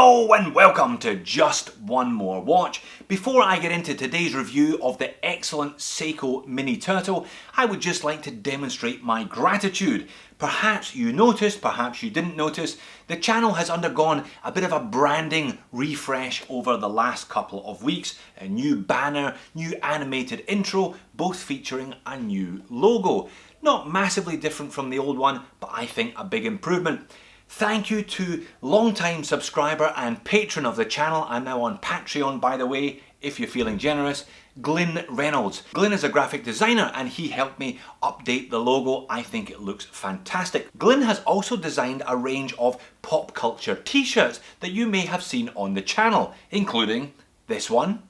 Hello and welcome to Just One More Watch. Before I get into today's review of the excellent Seiko Mini Turtle, I would just like to demonstrate my gratitude. Perhaps you noticed, perhaps you didn't notice, the channel has undergone a bit of a branding refresh over the last couple of weeks. A new banner, new animated intro, both featuring a new logo. Not massively different from the old one, but I think a big improvement. Thank you to long-time subscriber and patron of the channel. I'm now on Patreon, by the way, if you're feeling generous. Glyn Reynolds. Glyn is a graphic designer and he helped me update the logo. I think it looks fantastic. Glyn has also designed a range of pop culture t-shirts that you may have seen on the channel, including this one,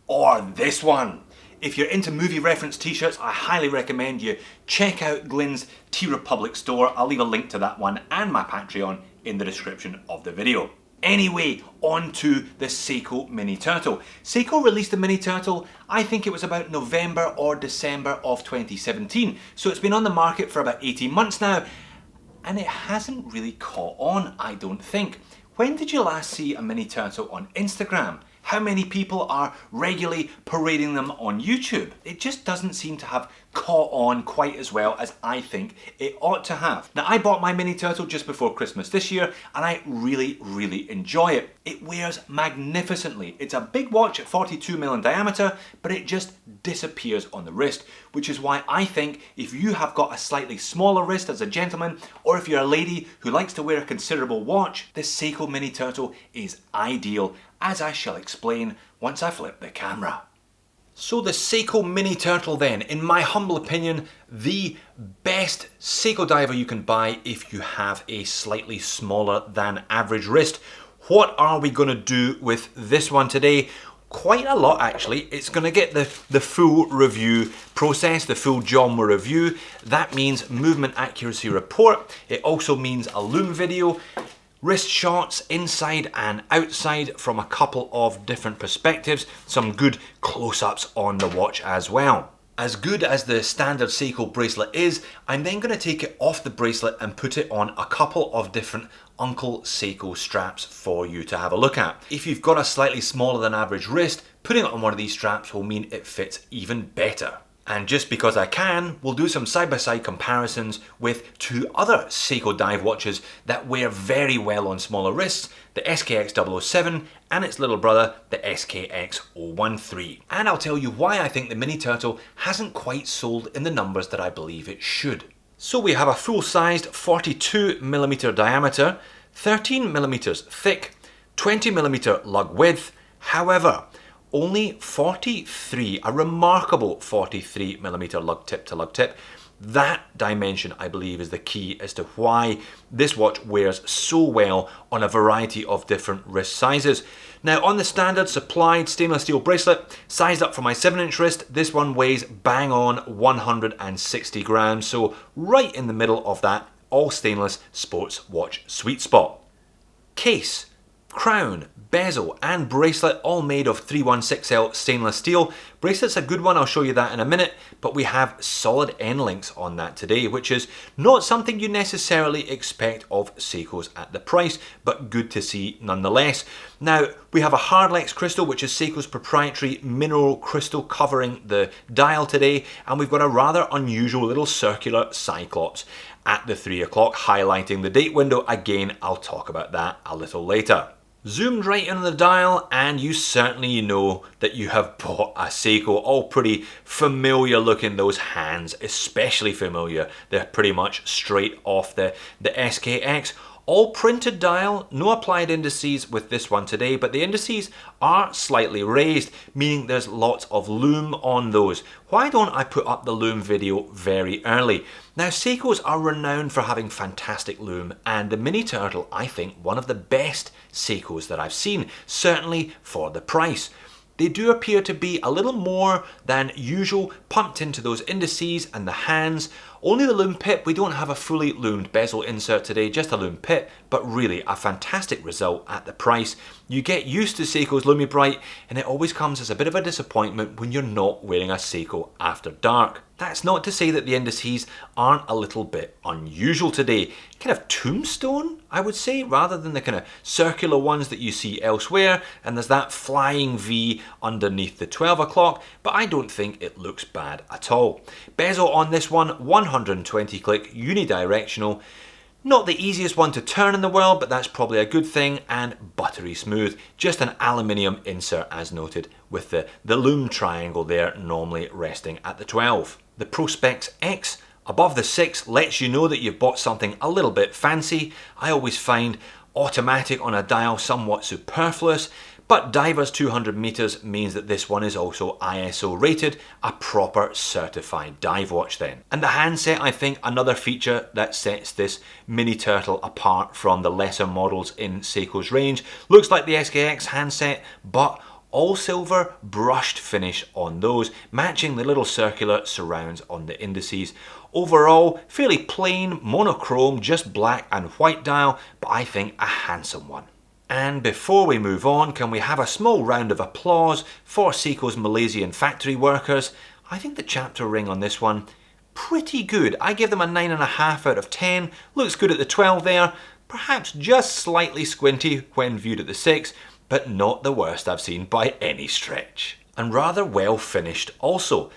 or this one. If you're into movie reference t-shirts, I highly recommend you check out Glyn's T Republic store. I'll leave a link to that one and my Patreon in the description of the video. Anyway, on to the Seiko Mini Turtle. Seiko released the Mini Turtle, I think it was about November or December of 2017. So it's been on the market for about 18 months now, and it hasn't really caught on, I don't think. When did you last see a Mini Turtle on Instagram? How many people are regularly parading them on YouTube? It just doesn't seem to have caught on quite as well as I think it ought to have. Now, I bought my Mini Turtle just before Christmas this year and I really enjoy it. It wears magnificently. It's a big watch at 42mm in diameter, but it just disappears on the wrist, which is why I think if you have got a slightly smaller wrist as a gentleman, or if you're a lady who likes to wear a considerable watch, the Seiko Mini Turtle is ideal, as I shall explain once I flip the camera. So the Seiko Mini Turtle then, in my humble opinion, the best Seiko diver you can buy if you have a slightly smaller than average wrist. What are we going to do with this one today? Quite a lot actually. It's going to get the full review process, the full JOMW review. That means movement accuracy report. It also means a loom video, wrist shots inside and outside from a couple of different perspectives, some good close-ups on the watch as well. As good as the standard Seiko bracelet is, I'm then going to take it off the bracelet and put it on a couple of different Uncle Seiko straps for you to have a look at. If you've got a slightly smaller than average wrist, putting it on one of these straps will mean it fits even better. And just because I can, we'll do some side-by-side comparisons with two other Seiko dive watches that wear very well on smaller wrists, the SKX007 and its little brother, the SKX013. And I'll tell you why I think the Mini Turtle hasn't quite sold in the numbers that I believe it should. So we have a full-sized 42mm diameter, 13mm thick, 20mm lug width. However, only 43, a remarkable 43mm lug tip to lug tip. That dimension, I believe, is the key as to why this watch wears so well on a variety of different wrist sizes. Now, on the standard supplied stainless steel bracelet, sized up for my 7-inch wrist, this one weighs bang on 160 grams, so right in the middle of that all stainless sports watch sweet spot. Case, crown, bezel and bracelet all made of 316L stainless steel. Bracelet's a good one, I'll show you that in a minute, but we have solid end links on that today, which is not something you necessarily expect of Seiko's at the price, but good to see nonetheless. Now, we have a Hardlex crystal, which is Seiko's proprietary mineral crystal covering the dial today, and we've got a rather unusual little circular cyclops at the 3 o'clock, highlighting the date window. Again, I'll talk about that a little later. Zoomed right in on the dial and you certainly know that you have bought a Seiko. All pretty familiar looking, those hands, especially familiar. They're pretty much straight off the SKX. All printed dial, no applied indices with this one today, but the indices are slightly raised, meaning there's lots of loom on those. Why don't I put up the loom video very early? Now, Seikos are renowned for having fantastic loom, and the Mini Turtle, I think, one of the best Seikos that I've seen, certainly for the price. They do appear to be a little more than usual pumped into those indices and the hands, Only the loom pip, we don't have a fully loomed bezel insert today, just a loom pip, but really a fantastic result at the price. You get used to Seiko's Lumi Bright, and it always comes as a bit of a disappointment when you're not wearing a Seiko after dark. That's not to say that the indices aren't a little bit unusual today. Kind of tombstone, I would say, rather than the kind of circular ones that you see elsewhere, and there's that flying V underneath the 12 o'clock, but I don't think it looks bad at all. Bezel on this one, 120 click, unidirectional. Not the easiest one to turn in the world, but that's probably a good thing, and buttery smooth. Just an aluminium insert as noted, with the loom triangle there normally resting at the 12. The Prospex X above the 6 lets you know that you've bought something a little bit fancy. I always find automatic on a dial somewhat superfluous, but Diver's 200 meters means that this one is also ISO rated, a proper certified dive watch then. And the handset, I think, another feature that sets this Mini Turtle apart from the lesser models in Seiko's range. Looks like the SKX handset, but all silver brushed finish on those, matching the little circular surrounds on the indices. Overall, fairly plain, monochrome, just black and white dial, but I think a handsome one. And before we move on, can we have a small round of applause for Seiko's Malaysian factory workers? I think the chapter ring on this one, pretty good. I give them a 9.5 out of 10. Looks good at the 12 there, perhaps just slightly squinty when viewed at the 6, but not the worst I've seen by any stretch. And rather well finished also.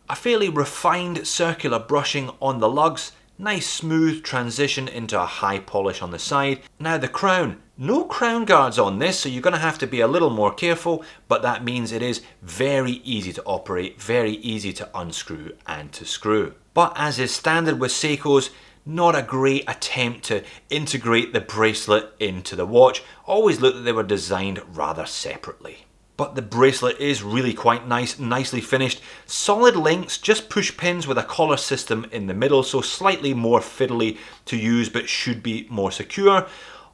A fairly refined circular brushing on the lugs, nice smooth transition into a high polish on the side. Now the crown, no crown guards on this, so you're going to have to be a little more careful, but that means it is very easy to operate, very easy to unscrew and to screw. But as is standard with Seiko's, not a great attempt to integrate the bracelet into the watch. Always looked that they were designed rather separately. But the bracelet is really quite nice, nicely finished. Solid links, just push pins with a collar system in the middle, so slightly more fiddly to use but should be more secure.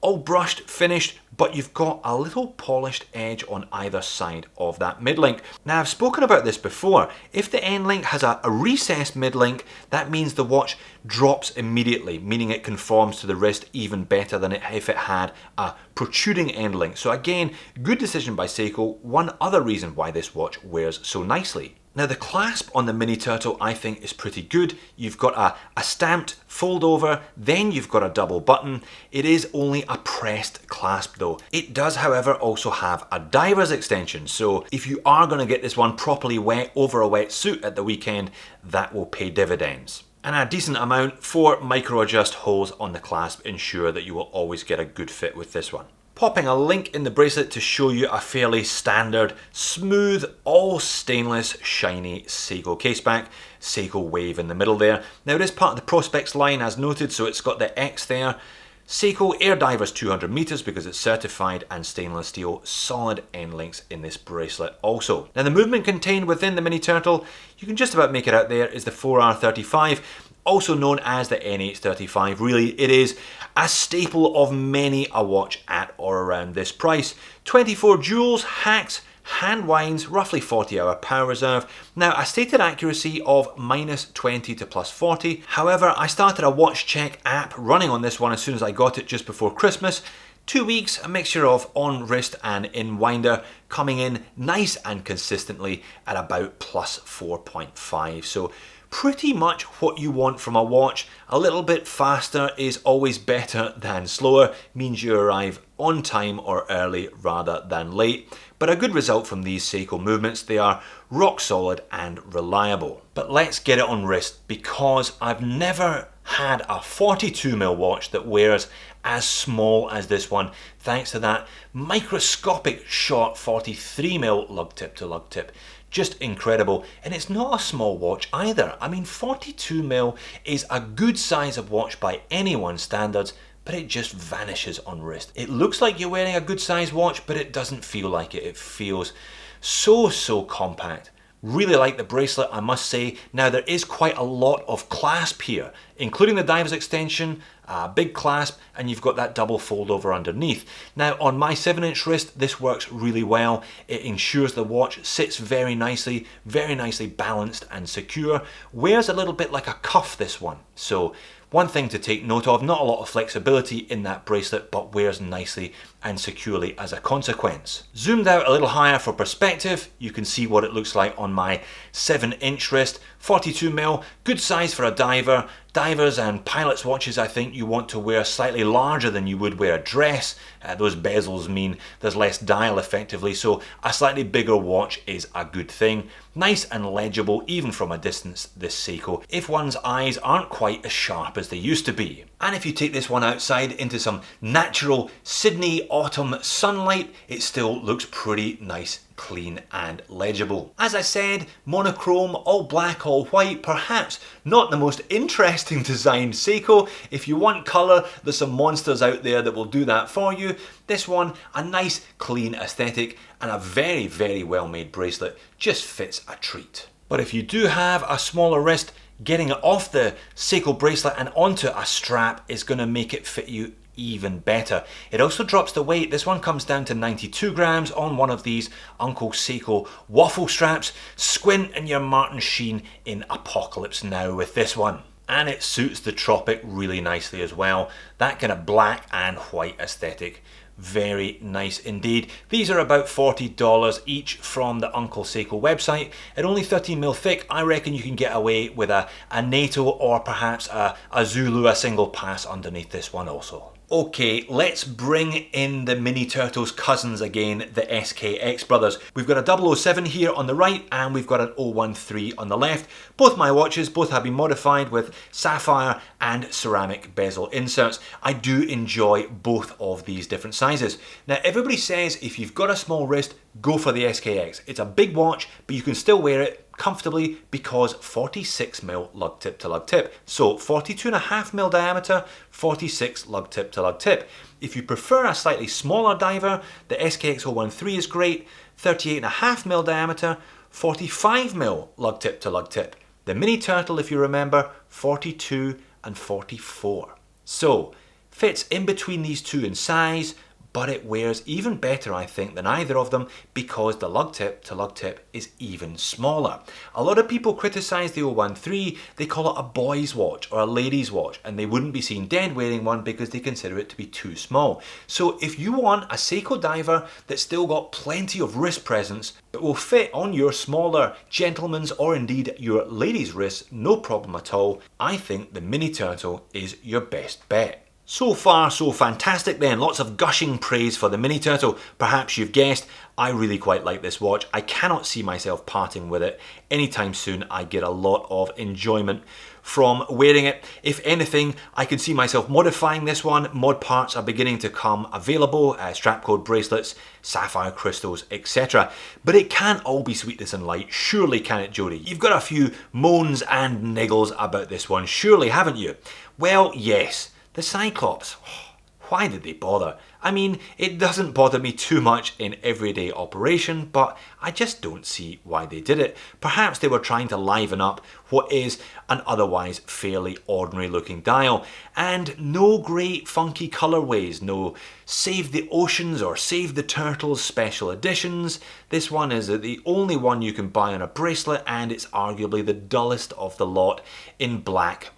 All brushed, finished, but you've got a little polished edge on either side of that mid-link. Now I've spoken about this before. If the end link has a recessed mid-link, that means the watch drops immediately, meaning it conforms to the wrist even better than if it had a protruding end link. So again, good decision by Seiko. One other reason why this watch wears so nicely. Now the clasp on the Mini Turtle I think is pretty good. You've got a stamped fold over, then you've got a double button. It is only a pressed clasp though. It does however also have a diver's extension, so if you are going to get this one properly wet over a wet suit at the weekend, that will pay dividends. And a decent amount for micro adjust holes on the clasp ensure that you will always get a good fit with this one. Popping a link in the bracelet to show you a fairly standard, smooth, all stainless, shiny Seiko caseback. Seiko wave in the middle there. Now it is part of the Prospex line as noted, so it's got the X there. Seiko Air Divers 200 meters because it's certified, and stainless steel solid end links in this bracelet also. Now the movement contained within the Mini Turtle, you can just about make it out there, is the 4R35. Also known as the N835. Really, it is a staple of many a watch at or around this price. 24 jewels, hacks, hand winds, roughly 40-hour power reserve. Now, a stated accuracy of -20 to +40. However, I started a watch check app running on this one as soon as I got it just before Christmas. 2 weeks, a mixture of on wrist and in winder, coming in nice and consistently at about +4.5. So pretty much what you want from a watch. A little bit faster is always better than slower, means you arrive on time or early rather than late. But a good result from these Seiko movements. They are rock solid and reliable. But let's get it on wrist, because I've never had a 42mm watch that wears as small as this one, thanks to that microscopic short 43mm lug tip to lug tip. Just incredible. And it's not a small watch either. I mean, 42mm is a good size of watch by anyone's standards, but it just vanishes on wrist. It looks like you're wearing a good size watch, but it doesn't feel like it. It feels so compact. Really like the bracelet, I must say. Now there is quite a lot of clasp here, including the diver's extension, a big clasp, and you've got that double fold over underneath. Now on my 7-inch wrist, this works really well. It ensures the watch sits very nicely balanced and secure. Wears a little bit like a cuff, this one. So one thing to take note of, not a lot of flexibility in that bracelet, but wears nicely and securely as a consequence. Zoomed out a little higher for perspective, you can see what it looks like on my 7-inch wrist. 42mm, good size for a diver. Divers and pilots watches, I think you want to wear slightly larger than you would wear a dress. Those bezels mean there's less dial effectively, so a slightly bigger watch is a good thing. Nice and legible even from a distance, this Seiko, if one's eyes aren't quite as sharp as they used to be. And if you take this one outside into some natural Sydney autumn sunlight, it still looks pretty nice, clean and legible. As I said, monochrome, all black, all white, perhaps not the most interesting designed Seiko. If you want colour, there's some monsters out there that will do that for you. This one, a nice clean aesthetic and a very well made bracelet, just fits a treat. But if you do have a smaller wrist, getting it off the Seiko bracelet and onto a strap is going to make it fit you even better. It also drops the weight. This one comes down to 92 grams on one of these Uncle Seiko waffle straps. Squint and you're Martin Sheen in Apocalypse Now with this one. And it suits the tropic really nicely as well. That kind of black and white aesthetic. Very nice indeed. These are about $40 each from the Uncle Seiko website. At only 13mm thick, I reckon you can get away with a NATO or perhaps a Zulu, a single pass underneath this one also. Okay, let's bring in the Mini Turtles cousins again, the SKX brothers. We've got a 007 here on the right and we've got an 013 on the left. Both my watches, both have been modified with sapphire and ceramic bezel inserts. I do enjoy both of these different sizes. Now everybody says if you've got a small wrist, go for the SKX. It's a big watch, but you can still wear it comfortably because 46mm lug tip to lug tip. So 42.5mm diameter, 46 lug tip to lug tip. If you prefer a slightly smaller diver, the SKX 013 is great, 38.5mm diameter, 45mm lug tip to lug tip. The Mini Turtle, if you remember, 42 and 44. So fits in between these two in size, but it wears even better, I think, than either of them because the lug tip to lug tip is even smaller. A lot of people criticise the 013, they call it a boy's watch or a lady's watch, and they wouldn't be seen dead wearing one because they consider it to be too small. So if you want a Seiko diver that's still got plenty of wrist presence, but will fit on your smaller gentleman's or indeed your lady's wrist, no problem at all, I think the Mini Turtle is your best bet. So far, so fantastic then. Lots of gushing praise for the Mini Turtle. Perhaps you've guessed, I really quite like this watch. I cannot see myself parting with it anytime soon. I get a lot of enjoyment from wearing it. If anything, I can see myself modifying this one. Mod parts are beginning to come available, strap code bracelets, sapphire crystals, etc. But it can't all be sweetness and light, surely can it, Jody? You've got a few moans and niggles about this one, surely, haven't you? Well, yes. The Cyclops, why did they bother? I mean, it doesn't bother me too much in everyday operation, but I just don't see why they did it. Perhaps they were trying to liven up what is an otherwise fairly ordinary looking dial. And no great funky colorways, no Save the Oceans or Save the Turtles special editions. This one is the only one you can buy on a bracelet, and it's arguably the dullest of the lot in black,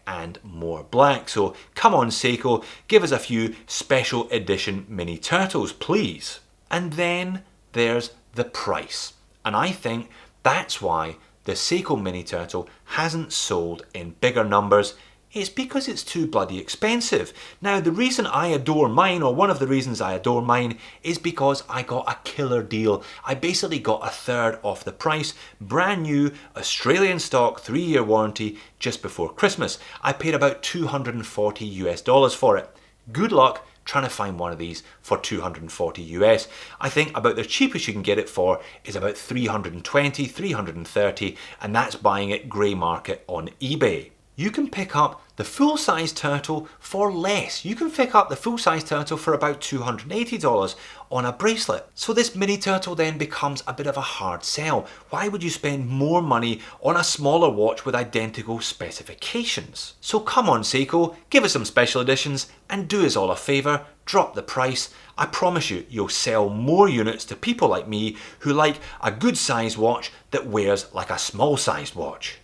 and more black. So come on Seiko, give us a few special edition Mini Turtles, please. And then there's the price. And I think that's why the Seiko Mini Turtle hasn't sold in bigger numbers. It's because it's too bloody expensive. Now, the reason I adore mine, or one of the reasons I adore mine, is because I got a killer deal. I basically got a third off the price, brand new, Australian stock, 3-year warranty, just before Christmas. I paid about $240 for it. Good luck trying to find one of these for $240 US. I think about the cheapest you can get it for is about $320, $330, and that's buying it grey market on eBay. you can pick up the full-size turtle for less. You can pick up the full-size turtle for about $280 on a bracelet. So this mini turtle then becomes a bit of a hard sell. Why would you spend more money on a smaller watch with identical specifications? So come on Seiko, give us some special editions and do us all a favour, drop the price. I promise you, you'll sell more units to people like me who like a good sized watch that wears like a small sized watch.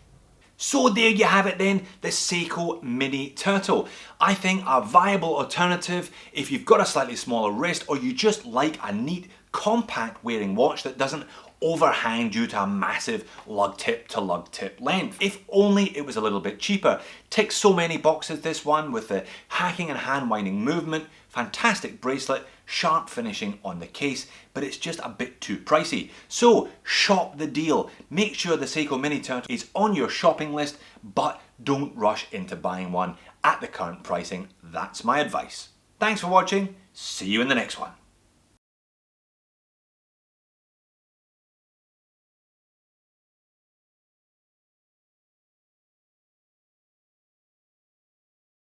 So there you have it then, the Seiko Mini Turtle. I think a viable alternative if you've got a slightly smaller wrist or you just like a neat, compact wearing watch that doesn't overhang due to a massive lug tip to lug tip length. If only it was a little bit cheaper. Ticks so many boxes, this one, with the hacking and hand winding movement, fantastic bracelet, sharp finishing on the case, but it's just a bit too pricey. So shop the deal. Make sure the Seiko Mini Turtle is on your shopping list, but don't rush into buying one at the current pricing. That's my advice. Thanks for watching. See you in the next one.